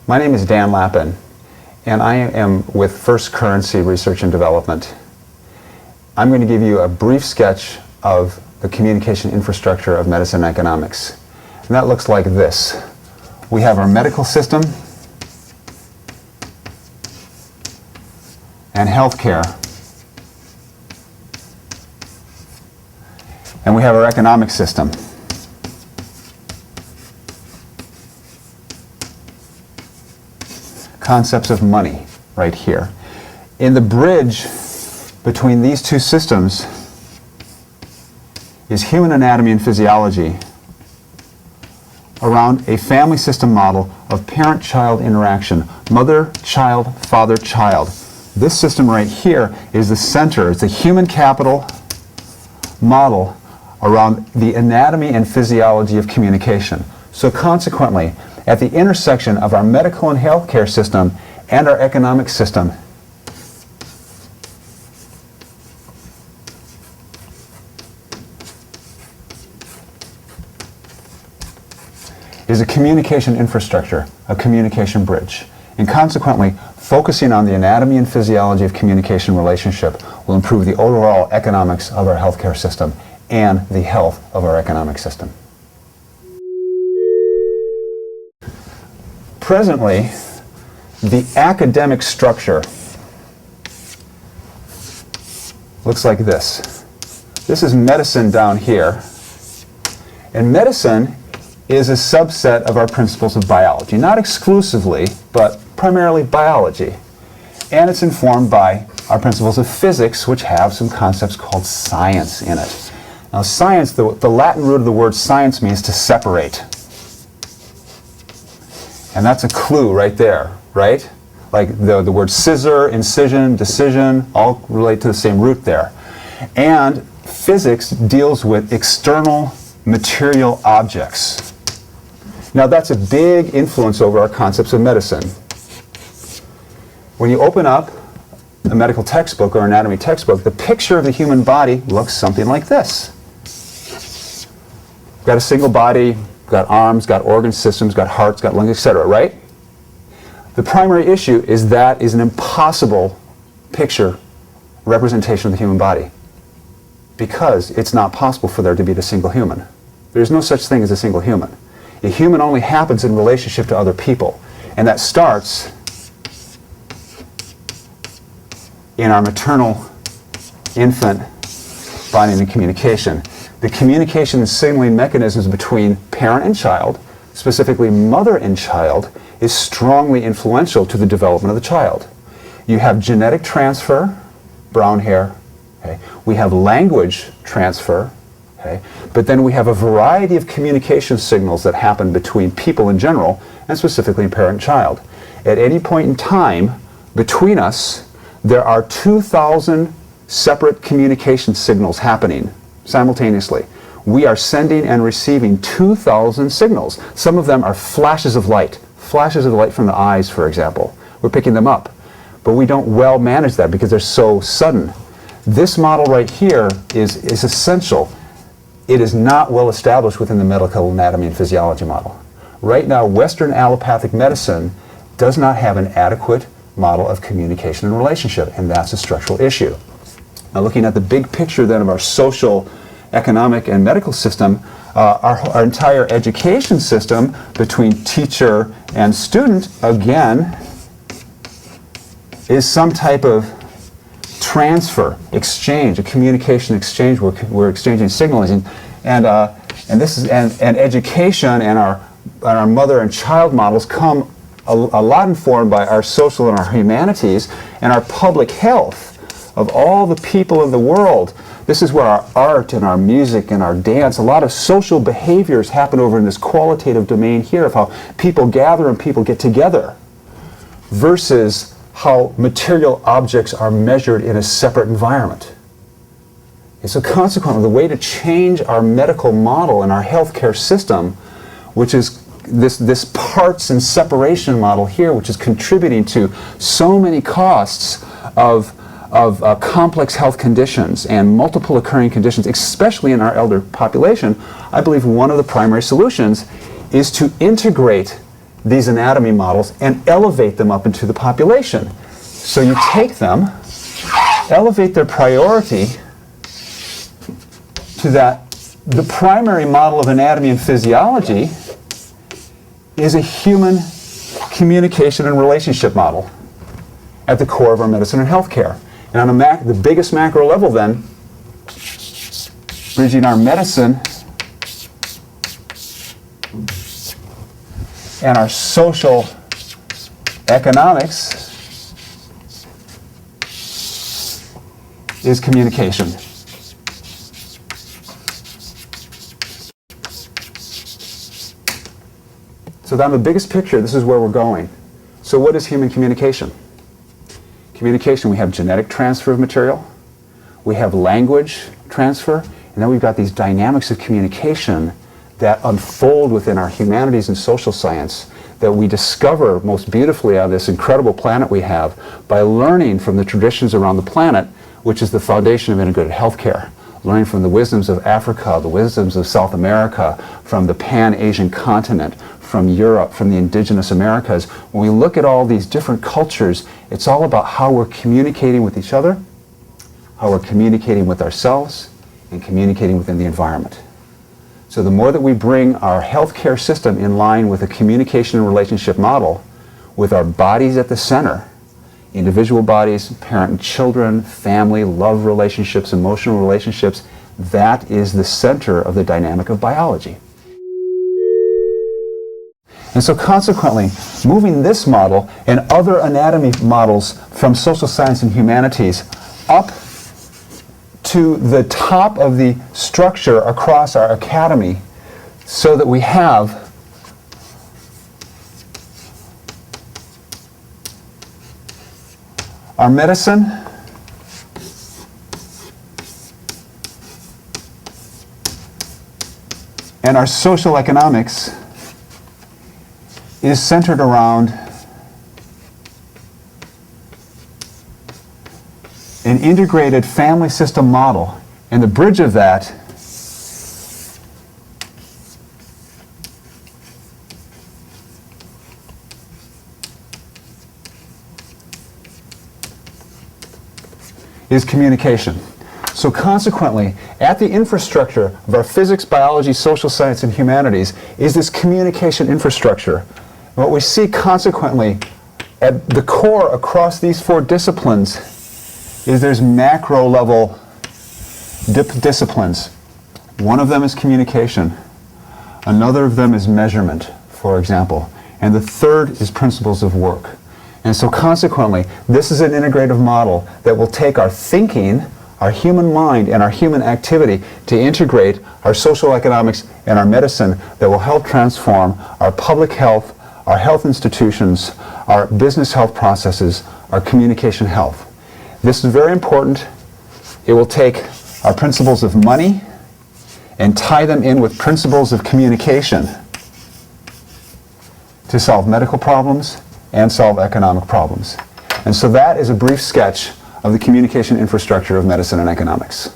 My name is Dan Lappin, and I am with First Currency Research and Development. I'm going to give you a brief sketch of the communication infrastructure of medicine and economics. And that looks like this. We have our medical system and healthcare. And we have our economic system. Concepts of money right here. In the bridge between these two systems is human anatomy and physiology around a family system model of parent-child interaction, mother-child, father-child. This system right here is the center. It's a human capital model around the anatomy and physiology of communication. So consequently, at the intersection of our medical and healthcare system and our economic system is a communication infrastructure, a communication bridge. And consequently, focusing on the anatomy and physiology of communication relationship will improve the overall economics of our healthcare system and the health of our economic system. Presently, the academic structure looks like this. This is medicine down here. And medicine is a subset of our principles of biology. Not exclusively, but primarily biology. And it's informed by our principles of physics, which have some concepts called science in it. Now science, the Latin root of the word science means to separate. And that's a clue right there, right? Like the word scissor, incision, decision, all relate to the same root there. And physics deals with external material objects. Now that's a big influence over our concepts of medicine. When you open up a medical textbook or anatomy textbook, the picture of the human body looks something like this. Got a single body, got arms, got organ systems, got hearts, got lungs, etc., right? The primary issue is that is an impossible picture representation of the human body because it's not possible for there to be a single human. There's no such thing as a single human. A human only happens in relationship to other people, and that starts in our maternal infant bonding and communication. The communication and signaling mechanisms between parent and child, specifically mother and child, is strongly influential to the development of the child. You have genetic transfer, brown hair, okay? We have language transfer, okay? But then we have a variety of communication signals that happen between people in general, and specifically in parent and child. At any point in time between us, there are 2,000 separate communication signals happening simultaneously. We are sending and receiving 2,000 signals. Some of them are flashes of light from the eyes, for example. We're picking them up, but we don't well manage that because they're so sudden. This model right here is essential. It is not well established within the medical anatomy and physiology model. Right now, Western allopathic medicine does not have an adequate model of communication and relationship, and that's a structural issue. Now, looking at the big picture then of our social, economic, and medical system, our entire education system between teacher and student, again, is some type of transfer, exchange, a communication exchange where we're exchanging signals, and education and our mother and child models come a lot informed by our social and our humanities and our public health of all the people in the world. This is where our art and our music and our dance, a lot of social behaviors happen over in this qualitative domain here of how people gather and people get together versus how material objects are measured in a separate environment. And so consequently, the way to change our medical model and our healthcare system, which is this parts and separation model here, which is contributing to so many costs of complex health conditions and multiple occurring conditions, especially in our elder population, I believe one of the primary solutions is to integrate these anatomy models and elevate them up into the population. So you take them, elevate their priority to that. The primary model of anatomy and physiology is a human communication and relationship model at the core of our medicine and healthcare. And on the biggest macro level then, bridging our medicine and our social economics is communication. So on the biggest picture, this is where we're going. So what is human communication? Communication, we have genetic transfer of material, we have language transfer, and then we've got these dynamics of communication that unfold within our humanities and social science that we discover most beautifully on this incredible planet we have by learning from the traditions around the planet, which is the foundation of integrated healthcare. Learning from the wisdoms of Africa, the wisdoms of South America, from the Pan-Asian continent, from Europe, from the indigenous Americas. When we look at all these different cultures, it's all about how we're communicating with each other, how we're communicating with ourselves, and communicating within the environment. So the more that we bring our healthcare system in line with a communication and relationship model, with our bodies at the center, individual bodies, parent and children, family, love relationships, emotional relationships, that is the center of the dynamic of biology. And so consequently, moving this model and other anatomy models from social science and humanities up to the top of the structure across our academy so that we have our medicine and our social economics is centered around an integrated family system model, and the bridge of that is communication. So consequently, at the infrastructure of our physics, biology, social science, and humanities is this communication infrastructure. And what we see consequently at the core across these four disciplines is there's macro level disciplines. One of them is communication. Another of them is measurement, for example. And the third is principles of work. And so consequently, this is an integrative model that will take our thinking, our human mind, and our human activity to integrate our social economics and our medicine that will help transform our public health, our health institutions, our business health processes, our communication health. This is very important. It will take our principles of money and tie them in with principles of communication to solve medical problems and solve economic problems. And so that is a brief sketch of the communication infrastructure of medicine and economics.